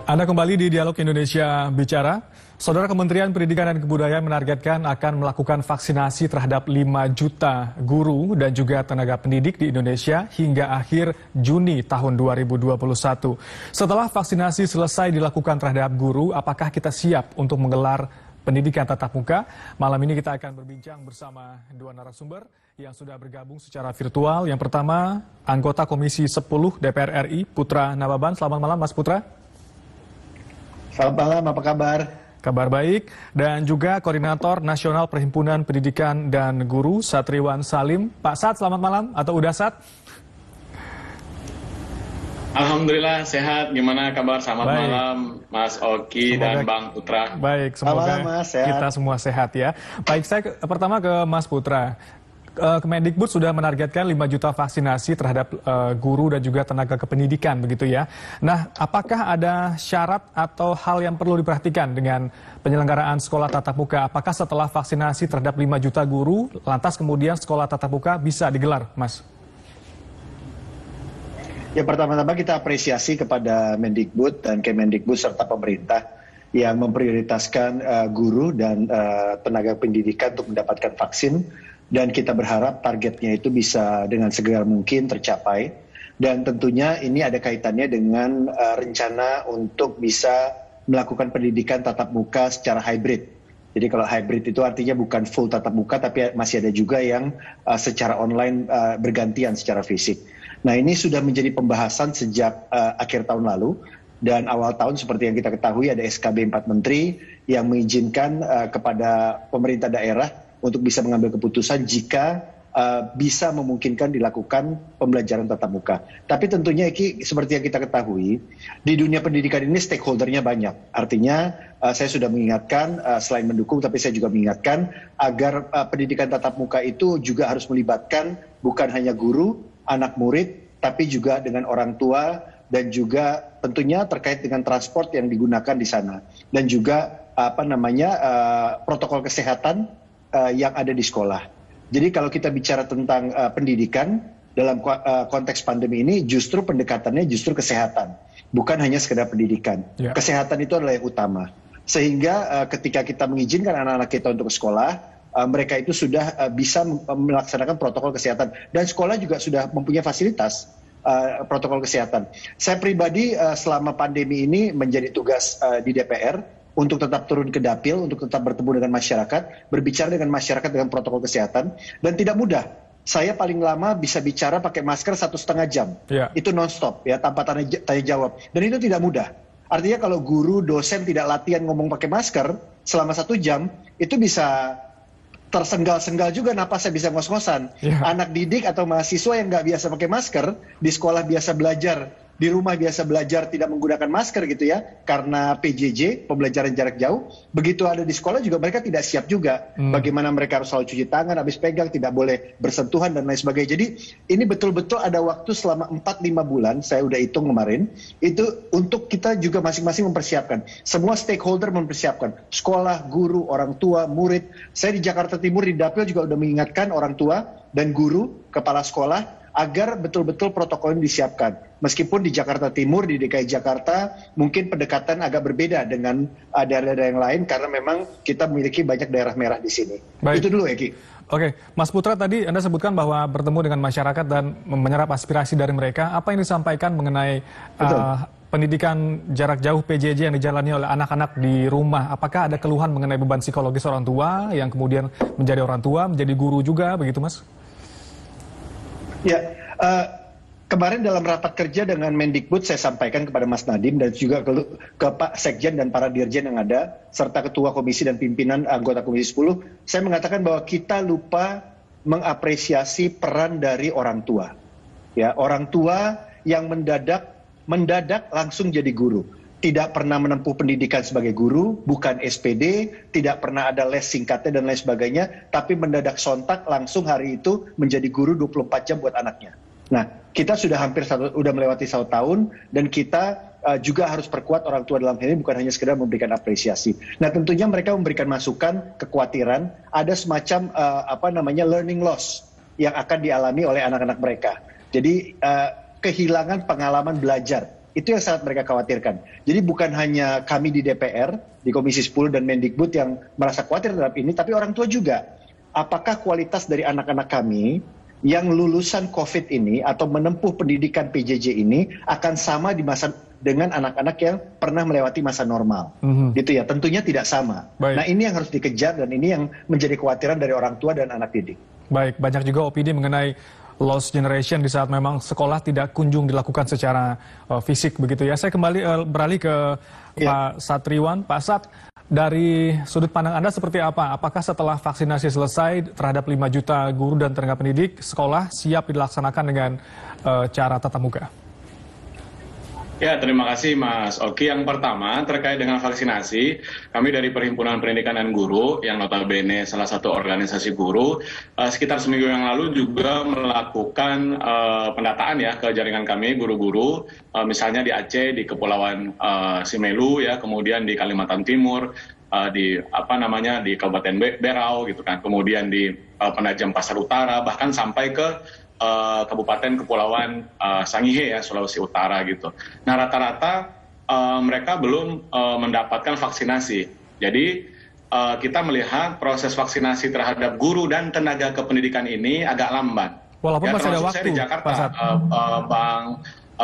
Anda kembali di Dialog Indonesia Bicara. Saudara, Kementerian Pendidikan dan Kebudayaan menargetkan akan melakukan vaksinasi terhadap 5 juta guru dan juga tenaga pendidik di Indonesia hingga akhir Juni tahun 2021. Setelah vaksinasi selesai dilakukan terhadap guru, apakah kita siap untuk menggelar pendidikan tatap muka? Malam ini kita akan berbincang bersama dua narasumber yang sudah bergabung secara virtual. Yang pertama, anggota Komisi 10 DPR RI, Putra Nababan. Selamat malam, Mas Putra. Selamat malam, apa kabar? Kabar baik. Dan juga Koordinator Nasional Perhimpunan Pendidikan dan Guru, Satriwan Salim. Pak Sat, selamat malam atau udah Sat? Alhamdulillah sehat. Gimana kabar? Selamat malam Mas Oki dan Bang Putra. Baik, semoga kita semua sehat ya. Baik, saya pertama ke Mas Putra. Kemendikbud sudah menargetkan 5 juta vaksinasi terhadap guru dan juga tenaga kependidikan begitu ya. Nah, apakah ada syarat atau hal yang perlu diperhatikan dengan penyelenggaraan sekolah tatap muka? Apakah setelah vaksinasi terhadap 5 juta guru, lantas kemudian sekolah tatap muka bisa digelar, Mas? Ya, pertama-tama kita apresiasi kepada Mendikbud dan Kemendikbud serta pemerintah yang memprioritaskan guru dan tenaga pendidikan untuk mendapatkan vaksin. Dan kita berharap targetnya itu bisa dengan segera mungkin tercapai. Dan tentunya ini ada kaitannya dengan rencana untuk bisa melakukan pendidikan tatap muka secara hybrid. Jadi kalau hybrid itu artinya bukan full tatap muka, tapi masih ada juga yang secara online bergantian secara fisik. Nah, ini sudah menjadi pembahasan sejak akhir tahun lalu. Dan awal tahun seperti yang kita ketahui ada SKB 4 Menteri yang mengizinkan kepada pemerintah daerah untuk bisa mengambil keputusan jika bisa memungkinkan dilakukan pembelajaran tatap muka. Tapi tentunya Eki, seperti yang kita ketahui, di dunia pendidikan ini stakeholdernya banyak. Artinya saya sudah mengingatkan, selain mendukung, tapi saya juga mengingatkan agar pendidikan tatap muka itu juga harus melibatkan bukan hanya guru, anak murid, tapi juga dengan orang tua dan juga tentunya terkait dengan transport yang digunakan di sana. Dan juga protokol kesehatan yang ada di sekolah. Jadi kalau kita bicara tentang pendidikan dalam konteks pandemi ini, justru pendekatannya justru kesehatan, bukan hanya sekedar pendidikan. Ya. Kesehatan itu adalah yang utama. Sehingga ketika kita mengizinkan anak-anak kita untuk ke sekolah, mereka itu sudah bisa melaksanakan protokol kesehatan. Dan sekolah juga sudah mempunyai fasilitas protokol kesehatan. Saya pribadi selama pandemi ini menjadi tugas di DPR, untuk tetap turun ke dapil, untuk tetap bertemu dengan masyarakat, berbicara dengan masyarakat dengan protokol kesehatan, dan tidak mudah. Saya paling lama bisa bicara pakai masker 1,5 jam, itu non-stop, ya, tanpa tanya jawab, dan itu tidak mudah. Artinya kalau guru, dosen tidak latihan ngomong pakai masker selama 1 jam, itu bisa tersenggal-senggal juga napasnya, bisa ngos-ngosan. Anak didik atau mahasiswa yang nggak biasa pakai masker, di sekolah biasa belajar, di rumah biasa belajar tidak menggunakan masker gitu ya, karena PJJ, pembelajaran jarak jauh, begitu ada di sekolah juga mereka tidak siap juga. Bagaimana mereka harus selalu cuci tangan, habis pegang, tidak boleh bersentuhan dan lain sebagainya. Jadi ini betul-betul ada waktu selama 4-5 bulan, saya udah hitung kemarin, itu untuk kita juga masing-masing mempersiapkan. Semua stakeholder mempersiapkan, sekolah, guru, orang tua, murid. Saya di Jakarta Timur, di Dapil juga udah mengingatkan orang tua dan guru, kepala sekolah, agar betul-betul protokol ini disiapkan. Meskipun di Jakarta Timur, di DKI Jakarta, mungkin pendekatan agak berbeda dengan daerah-daerah yang lain, karena memang kita memiliki banyak daerah merah di sini. Baik. Itu dulu, Eki. Oke, Mas Putra, tadi Anda sebutkan bahwa bertemu dengan masyarakat dan menyerap aspirasi dari mereka. Apa yang disampaikan mengenai pendidikan jarak jauh PJJ yang dijalani oleh anak-anak di rumah? Apakah ada keluhan mengenai beban psikologis orang tua, yang kemudian menjadi orang tua, menjadi guru juga, begitu Mas? Ya, kemarin dalam rapat kerja dengan Mendikbud saya sampaikan kepada Mas Nadiem dan juga ke Pak Sekjen dan para dirjen yang ada, serta Ketua Komisi dan pimpinan anggota Komisi 10, saya mengatakan bahwa kita lupa mengapresiasi peran dari orang tua. Ya, orang tua yang mendadak langsung jadi guru. Tidak pernah menempuh pendidikan sebagai guru, bukan SPD, tidak pernah ada les singkatnya dan lain sebagainya, tapi mendadak sontak langsung hari itu menjadi guru 24 jam buat anaknya. Nah, kita sudah udah melewati 1 tahun, dan kita juga harus perkuat orang tua dalam hal ini, bukan hanya sekedar memberikan apresiasi. Nah, tentunya mereka memberikan masukan, kekhawatiran, ada semacam learning loss yang akan dialami oleh anak-anak mereka. Jadi kehilangan pengalaman belajar Itu yang sangat mereka khawatirkan. Jadi bukan hanya kami di DPR, di Komisi 10 dan Mendikbud yang merasa khawatir terhadap ini, tapi orang tua juga. Apakah kualitas dari anak-anak kami yang lulusan COVID ini atau menempuh pendidikan PJJ ini akan sama di masa dengan anak-anak yang pernah melewati masa normal, gitu ya? Tentunya tidak sama. Baik. Nah ini yang harus dikejar dan ini yang menjadi kekhawatiran dari orang tua dan anak didik. Baik, banyak juga opini mengenai lost generation di saat memang sekolah tidak kunjung dilakukan secara fisik begitu ya. Saya kembali beralih ke Pak Satriwan. Pak Sat, dari sudut pandang Anda seperti apa? Apakah setelah vaksinasi selesai terhadap 5 juta guru dan tenaga pendidik, sekolah siap dilaksanakan dengan cara tatap muka? Ya, terima kasih Mas Oki. Yang pertama, terkait dengan vaksinasi, kami dari Perhimpunan Pendidikan dan Guru, yang notabene salah satu organisasi guru, sekitar seminggu yang lalu juga melakukan pendataan ya ke jaringan kami, guru-guru, misalnya di Aceh, di Kepulauan Simelu, ya, kemudian di Kalimantan Timur, di Kabupaten Berau, gitu kan, kemudian di Penajam Pasar Utara, bahkan sampai ke Kabupaten Kepulauan Sangihe ya, Sulawesi Utara gitu. Nah rata-rata mereka belum mendapatkan vaksinasi. Jadi kita melihat proses vaksinasi terhadap guru dan tenaga kependidikan ini agak lambat. Walaupun ya, masih ada waktu. Saya di Jakarta, Bang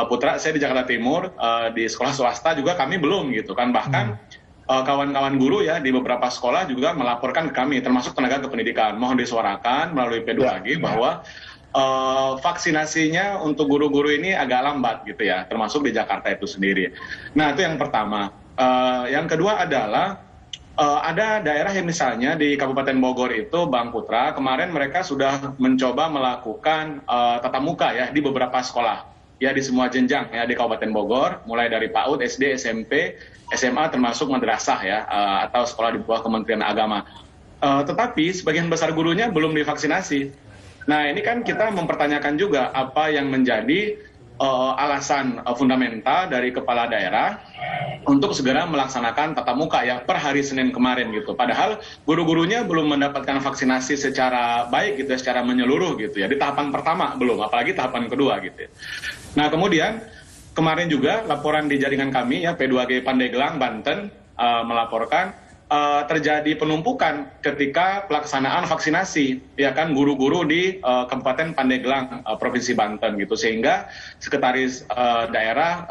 Putra, saya di Jakarta Timur, di sekolah swasta juga kami belum gitu kan. Bahkan kawan-kawan guru ya di beberapa sekolah juga melaporkan ke kami, termasuk tenaga kependidikan. Mohon disuarakan melalui P2G bahwa vaksinasinya untuk guru-guru ini agak lambat gitu ya, termasuk di Jakarta itu sendiri. Nah itu yang pertama. Yang kedua adalah ada daerah yang misalnya di Kabupaten Bogor itu, Bang Putra, kemarin mereka sudah mencoba melakukan tatap muka ya di beberapa sekolah ya, di semua jenjang ya di Kabupaten Bogor, mulai dari PAUD, SD, SMP, SMA, termasuk madrasah ya, atau sekolah di bawah Kementerian Agama. Tetapi sebagian besar gurunya belum divaksinasi. Nah ini kan kita mempertanyakan juga apa yang menjadi alasan fundamental dari kepala daerah untuk segera melaksanakan tatap muka ya per hari Senin kemarin gitu. Padahal guru-gurunya belum mendapatkan vaksinasi secara baik gitu, secara menyeluruh gitu ya. Di tahapan pertama belum, apalagi tahapan kedua gitu ya. Nah kemudian kemarin juga laporan di jaringan kami ya, P2G Pandeglang, Banten, melaporkan terjadi penumpukan ketika pelaksanaan vaksinasi ya kan guru-guru di Kabupaten Pandeglang, Provinsi Banten gitu, sehingga sekretaris daerah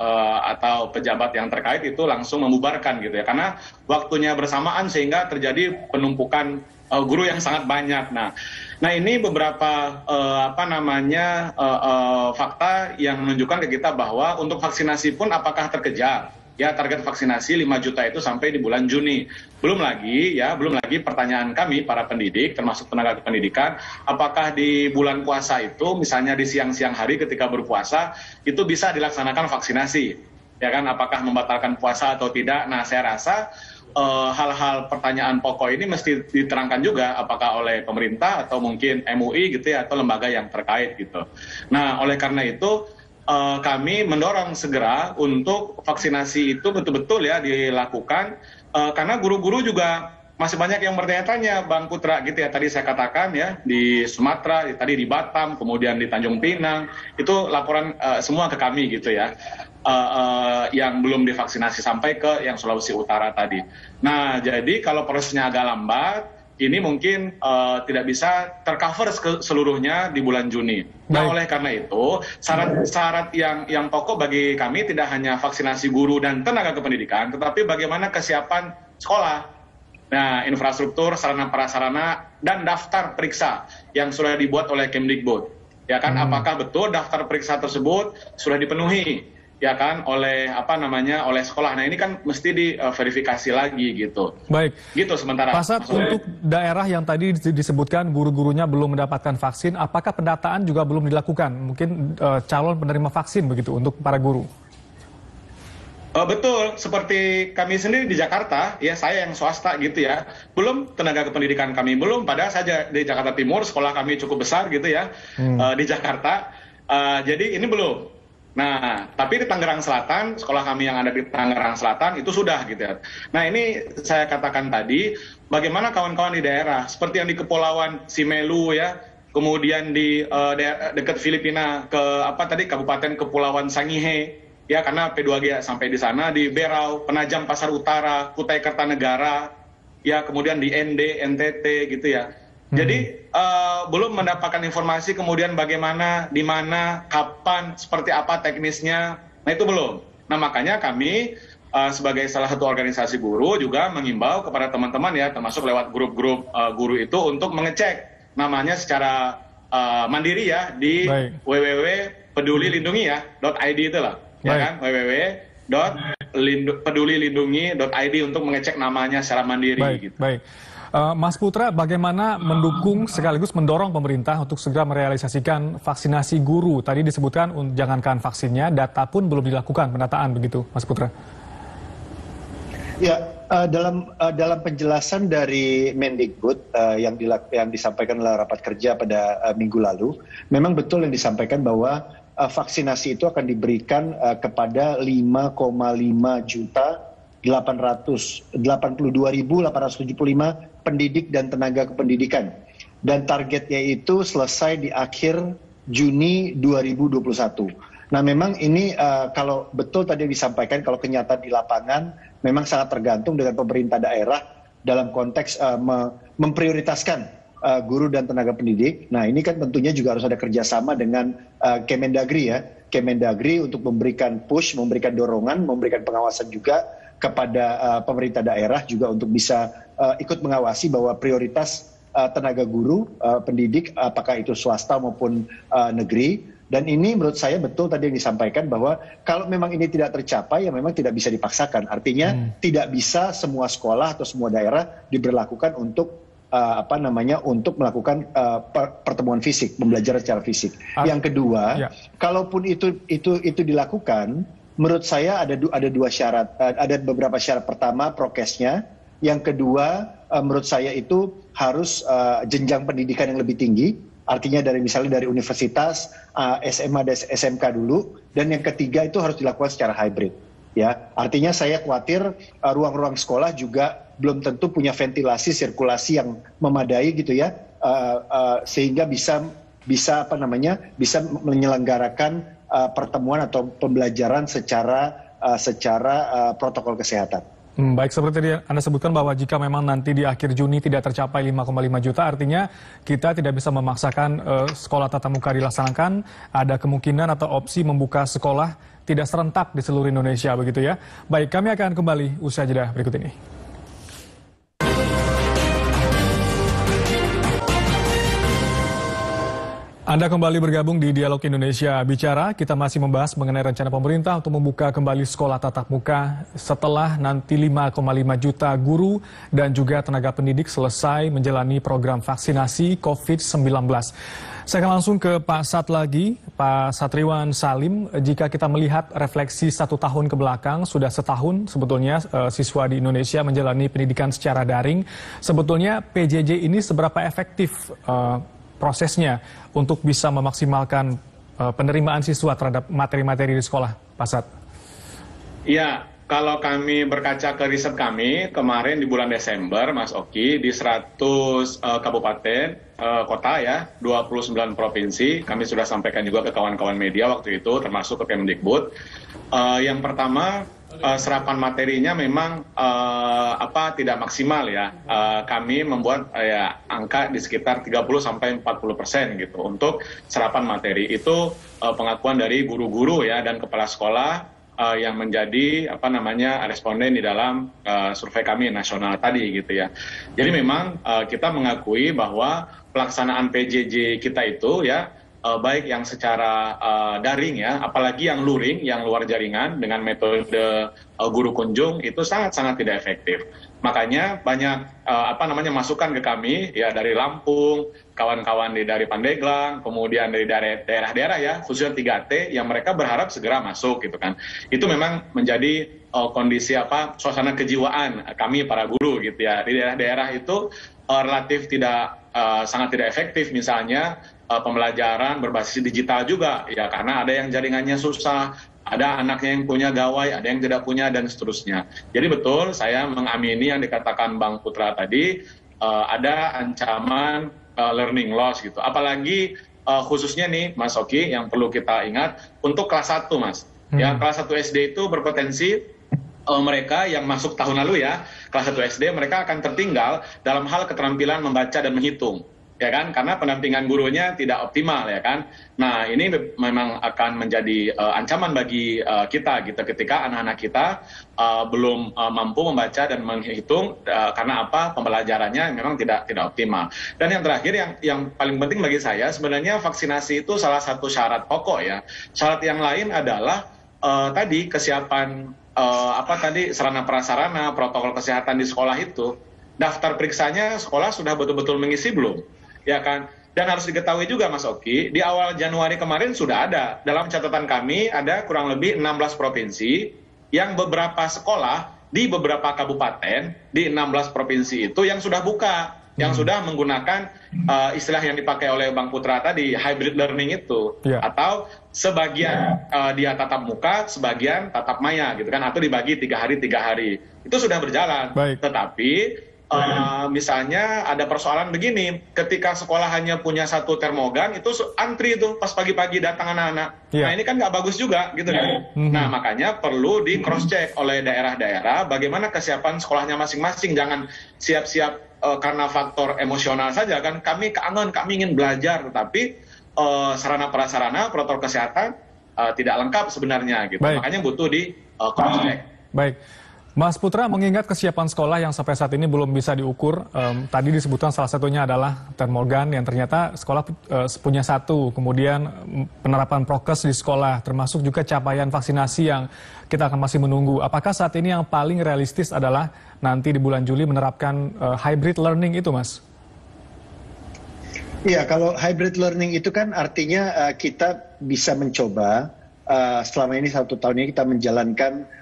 atau pejabat yang terkait itu langsung membubarkan gitu ya, karena waktunya bersamaan sehingga terjadi penumpukan guru yang sangat banyak. Nah ini beberapa fakta yang menunjukkan ke kita bahwa untuk vaksinasi pun apakah terkejar. Ya, target vaksinasi 5 juta itu sampai di bulan Juni. Belum lagi pertanyaan kami para pendidik, termasuk tenaga kependidikan, apakah di bulan puasa itu, misalnya di siang-siang hari ketika berpuasa, itu bisa dilaksanakan vaksinasi. Ya kan, apakah membatalkan puasa atau tidak? Nah, saya rasa hal-hal pertanyaan pokok ini mesti diterangkan juga, apakah oleh pemerintah atau mungkin MUI gitu ya, atau lembaga yang terkait gitu. Nah, oleh karena itu, kami mendorong segera untuk vaksinasi itu betul-betul ya dilakukan, karena guru-guru juga masih banyak yang bertanya-tanya, Bang Putra gitu ya, tadi saya katakan ya, di Sumatera, tadi di Batam, kemudian di Tanjung Pinang, itu laporan semua ke kami gitu ya, yang belum divaksinasi sampai ke yang Sulawesi Utara tadi. Nah jadi kalau prosesnya agak lambat, ini mungkin tidak bisa tercover seluruhnya di bulan Juni. Nah, oleh karena itu, syarat yang pokok bagi kami tidak hanya vaksinasi guru dan tenaga kependidikan, tetapi bagaimana kesiapan sekolah. Nah, infrastruktur, sarana prasarana, dan daftar periksa yang sudah dibuat oleh Kemdikbud. Ya kan, apakah betul daftar periksa tersebut sudah dipenuhi? Ya kan, oleh oleh sekolah. Nah ini kan mesti diverifikasi lagi gitu. Baik. Gitu sementara. Pak Sat, untuk daerah yang tadi disebutkan guru-gurunya belum mendapatkan vaksin, apakah pendataan juga belum dilakukan? Mungkin calon penerima vaksin begitu untuk para guru? Betul, seperti kami sendiri di Jakarta, ya saya yang swasta gitu ya, belum tenaga kependidikan kami belum, padahal saja di Jakarta Timur, sekolah kami cukup besar gitu ya, di Jakarta, jadi ini belum. Nah, tapi di Tangerang Selatan, sekolah kami yang ada di Tangerang Selatan itu sudah gitu ya. Nah ini saya katakan tadi, bagaimana kawan-kawan di daerah, seperti yang di Kepulauan Simelu ya, kemudian di dekat Filipina ke Kabupaten Kepulauan Sangihe, ya karena P2G sampai di sana, di Berau, Penajam Pasar Utara, Kutai Kertanegara, ya kemudian di ND, NTT gitu ya. Jadi belum mendapatkan informasi kemudian bagaimana, di mana, kapan, seperti apa teknisnya, nah itu belum. Nah makanya kami sebagai salah satu organisasi guru juga mengimbau kepada teman-teman ya, termasuk lewat grup-grup guru itu untuk mengecek namanya secara mandiri ya di www.pedulilindungi.id itulah, ya kan, www.pedulilindungi.id untuk mengecek namanya secara mandiri. Gitu. Mas Putra, bagaimana mendukung sekaligus mendorong pemerintah untuk segera merealisasikan vaksinasi guru? Tadi disebutkan jangankan vaksinnya, data pun belum dilakukan pendataan begitu, Mas Putra. Ya, dalam penjelasan dari Mendikbud yang disampaikan oleh rapat kerja pada minggu lalu, memang betul yang disampaikan bahwa vaksinasi itu akan diberikan kepada 5,5 juta 882.875 pendidik dan tenaga kependidikan. Dan targetnya itu selesai di akhir Juni 2021. Nah memang ini kalau betul tadi disampaikan, kalau kenyataan di lapangan memang sangat tergantung dengan pemerintah daerah dalam konteks memprioritaskan guru dan tenaga pendidik. Nah ini kan tentunya juga harus ada kerjasama dengan Kemendagri ya. Kemendagri untuk memberikan push, memberikan dorongan, memberikan pengawasan juga kepada pemerintah daerah juga untuk bisa ikut mengawasi bahwa prioritas tenaga guru, pendidik, apakah itu swasta maupun negeri. Dan ini menurut saya betul tadi yang disampaikan bahwa kalau memang ini tidak tercapai ya memang tidak bisa dipaksakan. Artinya tidak bisa semua sekolah atau semua daerah diberlakukan untuk untuk melakukan pertemuan fisik, pembelajaran secara fisik. Yang kedua, kalaupun itu dilakukan, menurut saya ada dua syarat, ada beberapa syarat. Pertama prokesnya, yang kedua menurut saya itu harus jenjang pendidikan yang lebih tinggi. Artinya misalnya dari universitas, SMA dan SMK dulu, dan yang ketiga itu harus dilakukan secara hybrid. Ya, artinya saya khawatir ruang-ruang sekolah juga belum tentu punya ventilasi sirkulasi yang memadai gitu ya, sehingga bisa menyelenggarakan pertemuan atau pembelajaran secara protokol kesehatan. Baik, seperti tadi Anda sebutkan bahwa jika memang nanti di akhir Juni tidak tercapai 5,5 juta, artinya kita tidak bisa memaksakan sekolah tatap muka dilaksanakan. Ada kemungkinan atau opsi membuka sekolah tidak serentak di seluruh Indonesia, begitu ya. Baik, kami akan kembali usai jeda berikut ini. Anda kembali bergabung di Dialog Indonesia Bicara. Kita masih membahas mengenai rencana pemerintah untuk membuka kembali sekolah tatap muka setelah nanti 5,5 juta guru dan juga tenaga pendidik selesai menjalani program vaksinasi COVID-19. Saya akan langsung ke Pak Sat lagi, Pak Satriwan Salim. Jika kita melihat refleksi 1 tahun ke belakang, sudah setahun sebetulnya siswa di Indonesia menjalani pendidikan secara daring. Sebetulnya PJJ ini seberapa efektif prosesnya untuk bisa memaksimalkan penerimaan siswa terhadap materi-materi di sekolah, Pak Sat? Ya, kalau kami berkaca ke riset kami kemarin di bulan Desember, Mas Oki, di 100 kabupaten kota ya, 29 provinsi, kami sudah sampaikan juga ke kawan-kawan media waktu itu, termasuk ke Kemendikbud. Yang pertama, serapan materinya memang tidak maksimal ya. Kami membuat angka di sekitar 30-40% gitu untuk serapan materi. Itu pengakuan dari guru-guru ya dan kepala sekolah yang menjadi responden di dalam survei kami nasional tadi gitu ya. Jadi memang kita mengakui bahwa pelaksanaan PJJ kita itu ya baik yang secara daring ya, apalagi yang luring, yang luar jaringan dengan metode guru kunjung itu sangat-sangat tidak efektif. Makanya banyak masukan ke kami ya dari Lampung, kawan-kawan dari Pandeglang, kemudian dari daerah-daerah ya, khususnya 3T yang mereka berharap segera masuk gitu kan. Itu memang menjadi kondisi suasana kejiwaan kami para guru gitu ya. Di daerah-daerah itu relatif sangat tidak efektif, misalnya pembelajaran berbasis digital juga ya, karena ada yang jaringannya susah, ada anaknya yang punya gawai, ada yang tidak punya, dan seterusnya. Jadi betul saya mengamini yang dikatakan Bang Putra tadi, ada ancaman learning loss gitu. Apalagi khususnya nih Mas Oki yang perlu kita ingat untuk kelas 1 Mas. Ya, kelas 1 SD itu berpotensi mereka yang masuk tahun lalu ya, kelas 1 SD mereka akan tertinggal dalam hal keterampilan membaca dan menghitung. Ya kan, karena pendampingan gurunya tidak optimal ya kan. Nah ini memang akan menjadi ancaman bagi kita gitu ketika anak-anak kita belum mampu membaca dan menghitung karena apa, pembelajarannya memang tidak optimal. Dan yang terakhir yang paling penting bagi saya sebenarnya vaksinasi itu salah satu syarat pokok ya. Syarat yang lain adalah tadi kesiapan sarana prasarana, protokol kesehatan di sekolah itu. Daftar periksanya sekolah sudah betul-betul mengisi belum? Ya kan, dan harus diketahui juga Mas Oki, di awal Januari kemarin sudah ada, dalam catatan kami ada kurang lebih 16 provinsi yang beberapa sekolah di beberapa kabupaten di 16 provinsi itu yang sudah buka, yang sudah menggunakan istilah yang dipakai oleh Bang Putra tadi, hybrid learning itu, atau sebagian dia tatap muka, sebagian tatap maya gitu kan, atau dibagi 3 hari, itu sudah berjalan. Tetapi misalnya ada persoalan begini, ketika sekolah hanya punya 1 termogan, itu antri tuh pas pagi-pagi datang anak-anak. Nah ini kan nggak bagus juga gitu kan. Nah makanya perlu di cross check oleh daerah-daerah bagaimana kesiapan sekolahnya masing-masing. Jangan siap-siap karena faktor emosional saja kan, kami kangen, kami ingin belajar, tetapi sarana prasarana protokol kesehatan tidak lengkap sebenarnya gitu. Makanya butuh di cross check. Baik. Mas Putra, mengingat kesiapan sekolah yang sampai saat ini belum bisa diukur, tadi disebutkan salah satunya adalah termogan yang ternyata sekolah punya 1, kemudian penerapan prokes di sekolah, termasuk juga capaian vaksinasi yang kita akan masih menunggu. Apakah saat ini yang paling realistis adalah nanti di bulan Juli menerapkan hybrid learning itu, Mas? Iya, kalau hybrid learning itu kan artinya kita bisa mencoba, selama ini 1 tahun ini kita menjalankan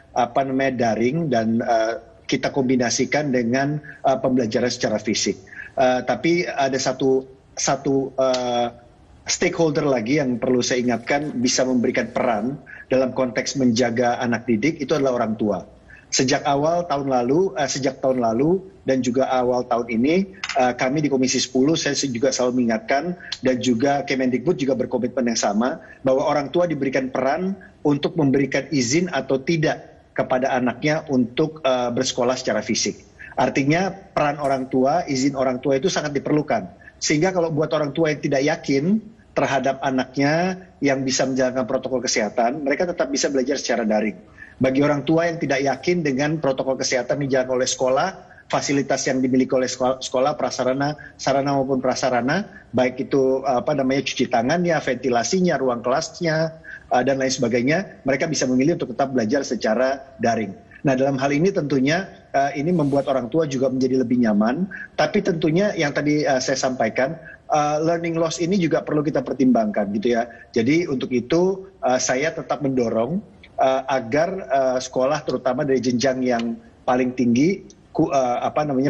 daring dan kita kombinasikan dengan pembelajaran secara fisik. Tapi ada satu stakeholder lagi yang perlu saya ingatkan bisa memberikan peran dalam konteks menjaga anak didik, itu adalah orang tua. Sejak tahun lalu dan juga awal tahun ini kami di Komisi 10 saya juga selalu mengingatkan, dan juga Kemendikbud juga berkomitmen yang sama bahwa orang tua diberikan peran untuk memberikan izin atau tidak kepada anaknya untuk bersekolah secara fisik. Artinya peran orang tua, izin orang tua itu sangat diperlukan. Sehingga kalau buat orang tua yang tidak yakin terhadap anaknya yang bisa menjalankan protokol kesehatan, mereka tetap bisa belajar secara daring. Bagi orang tua yang tidak yakin dengan protokol kesehatan yang dijalankan oleh sekolah, fasilitas yang dimiliki oleh sekolah, sarana maupun prasarana, baik itu cuci tangannya, ventilasinya, ruang kelasnya, dan lain sebagainya, mereka bisa memilih untuk tetap belajar secara daring. Nah dalam hal ini tentunya ini membuat orang tua juga menjadi lebih nyaman, tapi tentunya yang tadi saya sampaikan, learning loss ini juga perlu kita pertimbangkan gitu ya. Jadi untuk itu saya tetap mendorong agar sekolah terutama dari jenjang yang paling tinggi,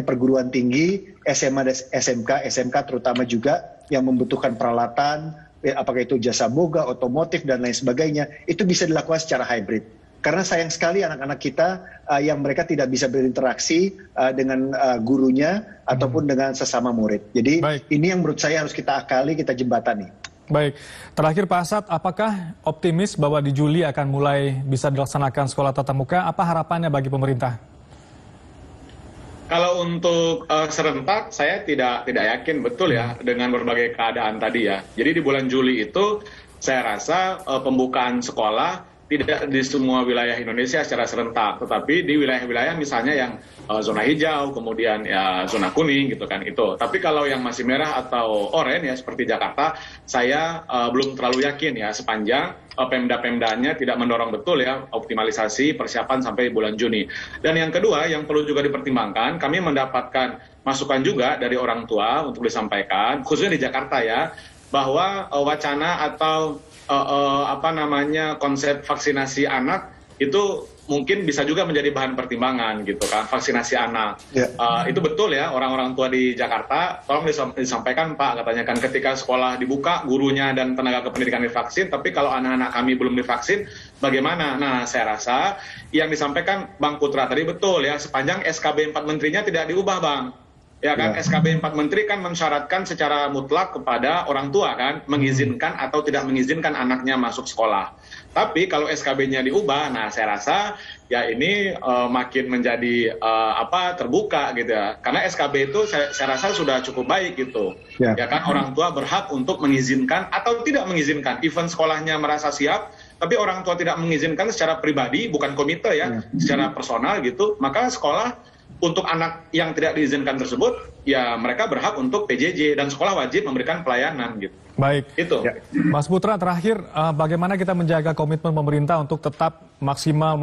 perguruan tinggi, SMA, SMK terutama juga yang membutuhkan peralatan, apakah itu jasa boga, otomotif dan lain sebagainya, itu bisa dilakukan secara hybrid. Karena sayang sekali anak-anak kita yang mereka tidak bisa berinteraksi dengan gurunya ataupun dengan sesama murid. Jadi ini yang menurut saya harus kita akali, kita jembatani. Baik, terakhir Pak Asad, apakah optimis bahwa di Juli akan mulai bisa dilaksanakan sekolah tatap muka? Apa harapannya bagi pemerintah? Kalau untuk serentak, saya tidak yakin betul ya dengan berbagai keadaan tadi ya. Jadi di bulan Juli itu saya rasa pembukaan sekolah tidak di semua wilayah Indonesia secara serentak, tetapi di wilayah-wilayah misalnya yang zona hijau, kemudian ya zona kuning gitu kan itu. Tapi kalau yang masih merah atau oranye ya seperti Jakarta, saya belum terlalu yakin ya sepanjang Pemda-pemdanya tidak mendorong betul ya optimalisasi persiapan sampai bulan Juni. Dan yang kedua yang perlu juga dipertimbangkan, kami mendapatkan masukan juga dari orang tua untuk disampaikan, khususnya di Jakarta ya, bahwa wacana atau konsep vaksinasi anak itu mungkin bisa juga menjadi bahan pertimbangan gitu kan, vaksinasi anak. Itu betul ya, orang-orang tua di Jakarta, tolong disampaikan Pak, katanya kan ketika sekolah dibuka, gurunya dan tenaga kependidikan divaksin, tapi kalau anak-anak kami belum divaksin, bagaimana? Nah, saya rasa yang disampaikan Bang Putra tadi betul ya, sepanjang SKB 4 menterinya tidak diubah Bang. Ya kan, SKB 4 Menteri kan mensyaratkan secara mutlak kepada orang tua kan, mengizinkan atau tidak mengizinkan anaknya masuk sekolah. Tapi kalau SKB-nya diubah, nah saya rasa ya ini makin menjadi terbuka gitu ya. Karena SKB itu saya rasa sudah cukup baik gitu. Ya kan, orang tua berhak untuk mengizinkan atau tidak mengizinkan. Even sekolahnya merasa siap, tapi orang tua tidak mengizinkan secara pribadi, bukan komite ya, secara personal gitu, maka sekolah untuk anak yang tidak diizinkan tersebut, ya mereka berhak untuk PJJ dan sekolah wajib memberikan pelayanan gitu. Baik, itu. Ya. Mas Putra, terakhir bagaimana kita menjaga komitmen pemerintah untuk tetap maksimal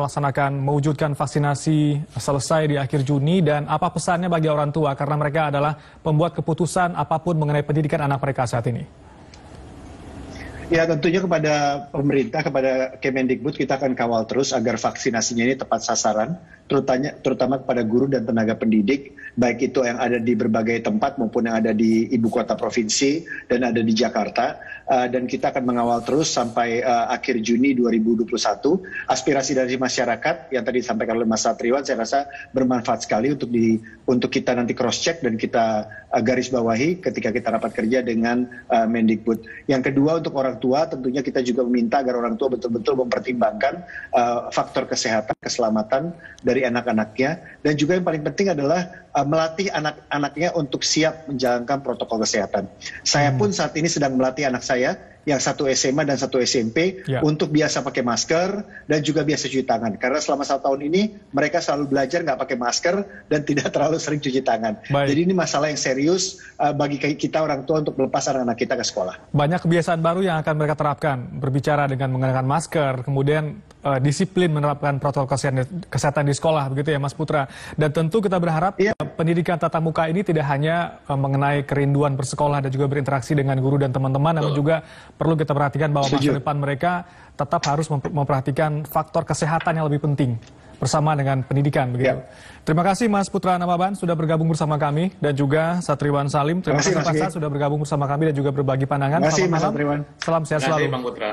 mewujudkan vaksinasi selesai di akhir Juni, dan apa pesannya bagi orang tua karena mereka adalah pembuat keputusan apapun mengenai pendidikan anak mereka saat ini? Ya, tentunya kepada pemerintah, kepada Kemendikbud, kita akan kawal terus agar vaksinasinya ini tepat sasaran, terutama kepada guru dan tenaga pendidik, baik itu yang ada di berbagai tempat maupun yang ada di ibu kota provinsi dan ada di Jakarta. Dan kita akan mengawal terus sampai akhir Juni 2021. Aspirasi dari masyarakat yang tadi disampaikan oleh Mas Satriwan, saya rasa bermanfaat sekali untuk kita nanti cross check dan kita garis bawahi ketika kita rapat kerja dengan Mendikbud. Yang kedua, untuk orang tua, tentunya kita juga meminta agar orang tua betul-betul mempertimbangkan faktor kesehatan, keselamatan dari anak-anaknya, dan juga yang paling penting adalah melatih anak-anaknya untuk siap menjalankan protokol kesehatan. Saya pun saat ini sedang melatih anak saya yang satu SMA dan satu SMP untuk biasa pakai masker dan juga biasa cuci tangan. Karena selama 1 tahun ini mereka selalu belajar nggak pakai masker dan tidak terlalu sering cuci tangan. Jadi ini masalah yang serius bagi kita orang tua untuk melepas anak-anak kita ke sekolah. Banyak kebiasaan baru yang akan mereka terapkan, berbicara dengan mengenakan masker, kemudian disiplin menerapkan protokol kesehatan di sekolah, begitu ya Mas Putra. Dan tentu kita berharap pendidikan tatap muka ini tidak hanya mengenai kerinduan bersekolah dan juga berinteraksi dengan guru dan teman-teman, namun juga perlu kita perhatikan bahwa masa depan mereka tetap harus memperhatikan faktor kesehatan yang lebih penting bersama dengan pendidikan, begitu. Terima kasih Mas Putra Nababan sudah bergabung bersama kami, dan juga Satriwan Salim. Terima kasih Pak Sat sudah bergabung bersama kami dan juga berbagi pandangan. Terima kasih Mas Satriwan. Salam sehat selalu. Terima kasih Bang Putra.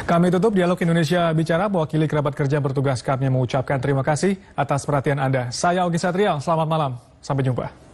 Kami tutup Dialog Indonesia Bicara. Mewakili kerabat kerja bertugas, kami mengucapkan terima kasih atas perhatian Anda. Saya Ogi Satrial, selamat malam. Sampai jumpa.